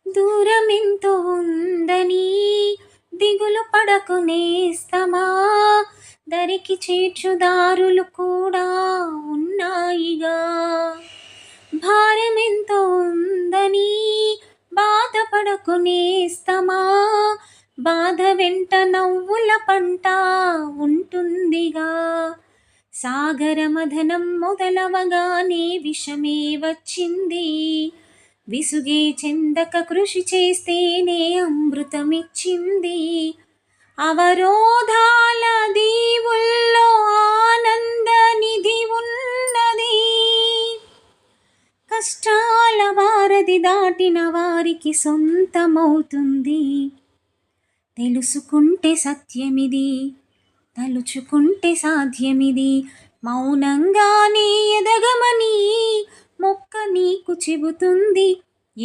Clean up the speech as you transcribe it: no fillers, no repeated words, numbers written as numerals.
దూరమెంతో ఉందని దిగులు పడకు నేస్తమా, దరికి చేర్చుదారులు కూడా ఉన్నాయిగా. భారమెంతో ఉందని బాధపడకు నేస్తమా, బాధ వెంట నవ్వుల పంట ఉంటుందిగా. సాగర మథనం మొదలవగానే విషమే వచ్చింది, విసుగే చెందక కృషి చేస్తేనే అమృతమిచ్చింది. అవరోధాల దీవుల్లో ఆనంద నిధి ఉన్నది, కష్టాల వారధి దాటిన వారికి సొంతమవుతుంది. తెలుసుకుంటే సత్యమిది, తలుచుకుంటే సాధ్యమిది, మౌనంగానే ఎదగమని మొక్క నీకు చెబుతుంది.